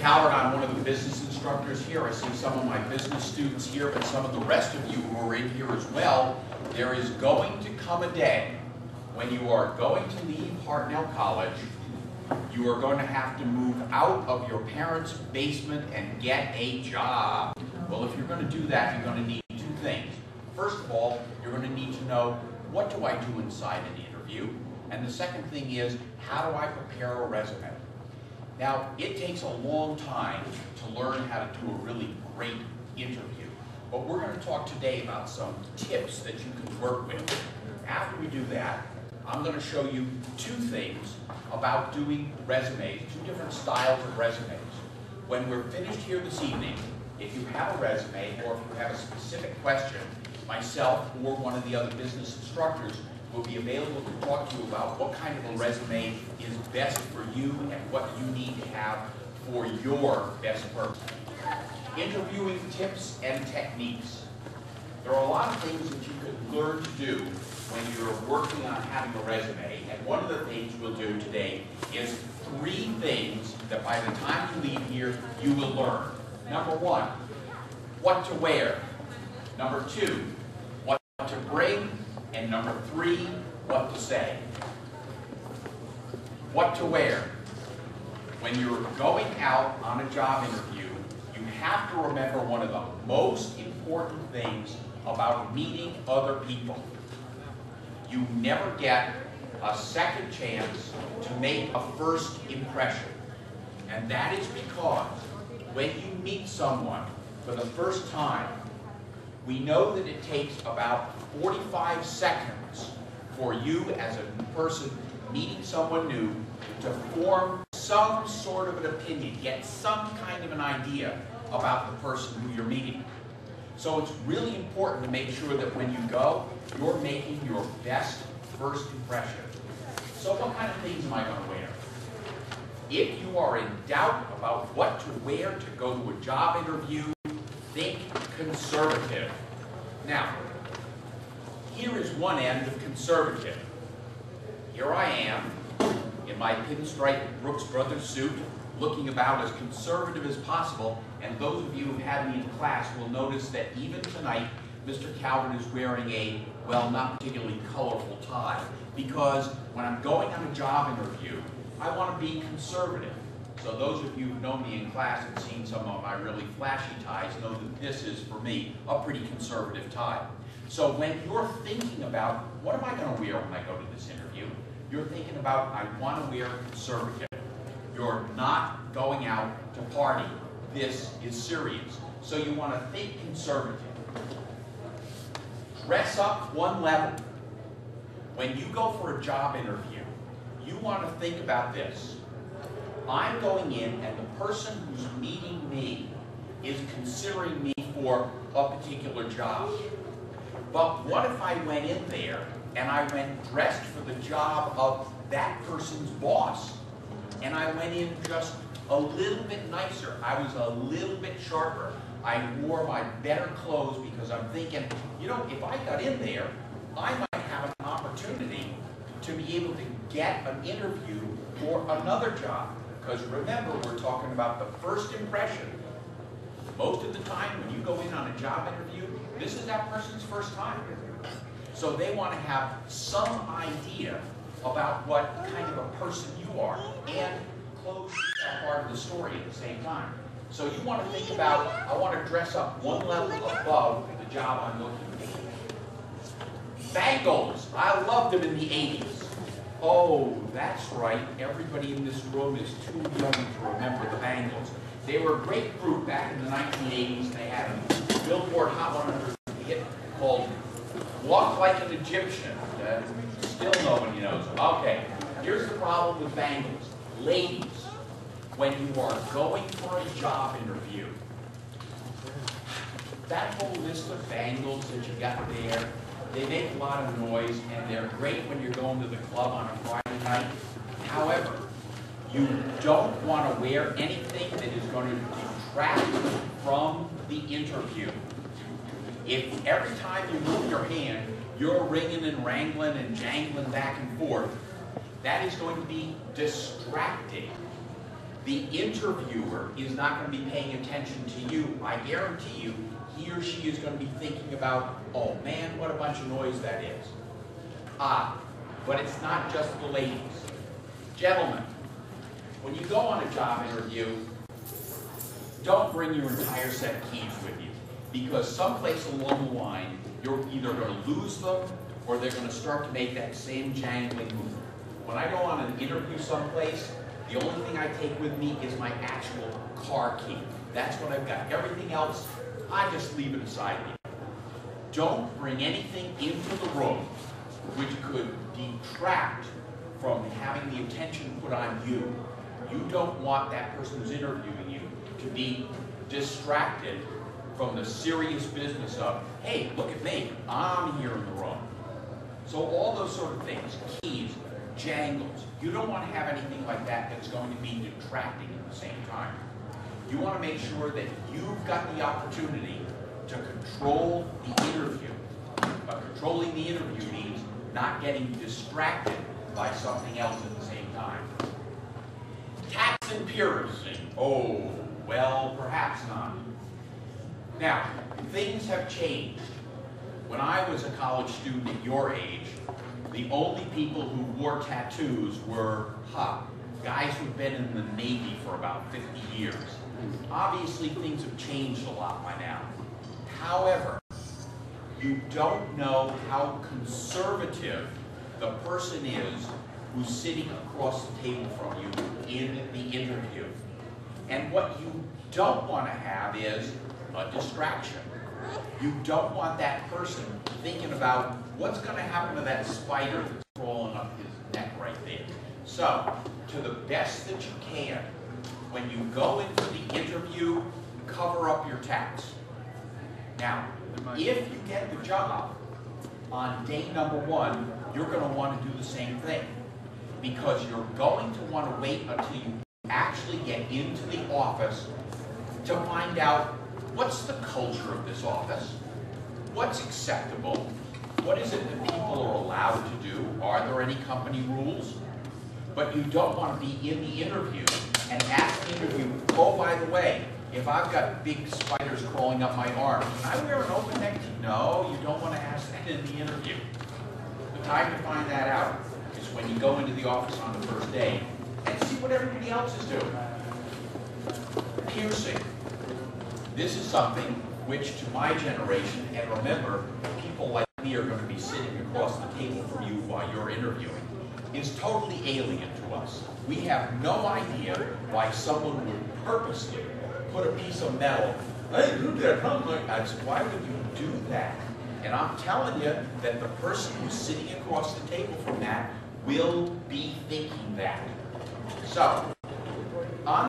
Coward. I'm one of the business instructors here. I see some of my business students here, but some of the rest of you who are in here as well. There is going to come a day when you are going to leave Hartnell College. You are going to have to move out of your parents' basement and get a job. Well, if you're going to do that, you're going to need two things. First of all, you're going to need to know, what do I do inside an interview? And the second thing is, how do I prepare a resume? Now, it takes a long time to learn how to do a really great interview, but we're going to talk today about some tips that you can work with. After we do that, I'm going to show you two things about doing resumes, two different styles of resumes. When we're finished here this evening, if you have a resume or if you have a specific question, myself or one of the other business instructors will be available to talk to you about what kind of a resume is best for you and what you need to have for your best purpose. Interviewing tips and techniques. There are a lot of things that you can learn to do when you're working on having a resume, and one of the things we'll do today is 3 things that by the time you leave here, you will learn. Number 1, what to wear. Number 2, what to bring. And number 3, what to say. What to wear. When you're going out on a job interview, you have to remember one of the most important things about meeting other people. You never get a second chance to make a first impression. And that is because when you meet someone for the first time, we know that it takes about 45 seconds for you as a person meeting someone new to form some sort of an opinion, get some kind of an idea about the person who you're meeting. So it's really important to make sure that when you go, you're making your best first impression. So what kind of things am I going to wear? If you are in doubt about what to wear to go to a job interview, think conservative. Now, here is one end of conservative. Here I am in my pinstripe Brooks Brothers suit, looking about as conservative as possible, and those of you who've had me in class will notice that even tonight, Mr. Calvin is wearing a, well, not particularly colorful tie, because when I'm going on a job interview, I want to be conservative. So those of you who've known me in class and seen some of my really flashy ties know that this is, for me, a pretty conservative tie. So when you're thinking about, what am I going to wear when I go to this interview? You're thinking about, I want to wear conservative. You're not going out to party. This is serious. So you want to think conservative. Dress up one level. When you go for a job interview, you want to think about this. I'm going in and the person who's meeting me is considering me for a particular job. But what if I went in there and I went dressed for the job of that person's boss? And I went in just a little bit nicer. I was a little bit sharper. I wore my better clothes because I'm thinking, you know, if I got in there, I might have an opportunity to be able to get an interview for another job. Because remember, we're talking about the first impression. Most of the time when you go in on a job interview, this is that person's first time. So they want to have some idea about what kind of a person you are, and clothes is that part of the story at the same time. So you want to think about, I want to dress up one level above the job I'm looking for. Bangles, I loved them in the 80s. Oh, that's right, everybody in this room is too young to remember the Bangles. They were a great group back in the 1980s. They had a Billboard Hot 100 hit called Walk Like an Egyptian. Still nobody knows them. Okay, here's the problem with Bangles. Ladies, when you are going for a job interview, that whole list of bangles that you got there, they make a lot of noise, and they're great when you're going to the club on a Friday night. However, you don't want to wear anything that is going to detract from the interview. If every time you move your hand, you're ringing and wrangling and jangling back and forth, that is going to be distracting. the interviewer is not going to be paying attention to you. I guarantee you, he or she is going to be thinking about, oh man, what a bunch of noise that is. But it's not just the ladies. Gentlemen, when you go on a job interview, don't bring your entire set of keys with you, because someplace along the line, you're either going to lose them or they're going to start to make that same jangling movement. When I go on an interview someplace, the only thing I take with me is my actual car key. That's what I've got. Everything else, I just leave it aside here. Don't bring anything into the room which could detract from having the attention put on you. You don't want that person who's interviewing you to be distracted from the serious business of, hey, look at me, I'm here in the room. So all those sort of things, keys, jangles, you don't want to have anything like that that's going to be detracting at the same time. You want to make sure that you've got the opportunity to control the interview. But controlling the interview means not getting distracted by something else at the same time. Tax and purity. Oh, well, perhaps not. Now, things have changed. When I was a college student at your age, the only people who wore tattoos were guys who've been in the Navy for about 50 years. Obviously, things have changed a lot by now. However, you don't know how conservative the person is who's sitting across the table from you in the interview. And what you don't want to have is a distraction. You don't want that person thinking about what's going to happen to that spider that's crawling up his neck right there. So, to the best that you can, when you go into the interview, cover up your tats. Now, if you get the job, on day number 1, you're going to want to do the same thing, because you're going to want to wait until you actually get into the office to find out what's the culture of this office, what's acceptable, what is it that people are allowed to do, are there any company rules? But you don't want to be in the interview and ask the interview, oh, by the way, if I've got big spiders crawling up my arm, can I wear an open neck? No, you don't want to ask that in the interview. The time to find that out is when you go into the office on the first day and see what everybody else is doing. Piercing. This is something which, to my generation, and remember, people like me are going to be sitting across the table from you while you're interviewing, is totally alien to us. We have no idea why someone would purposely put a piece of metal, hey, do that, why would you do that? And I'm telling you that the person who's sitting across the table from that will be thinking that. So, on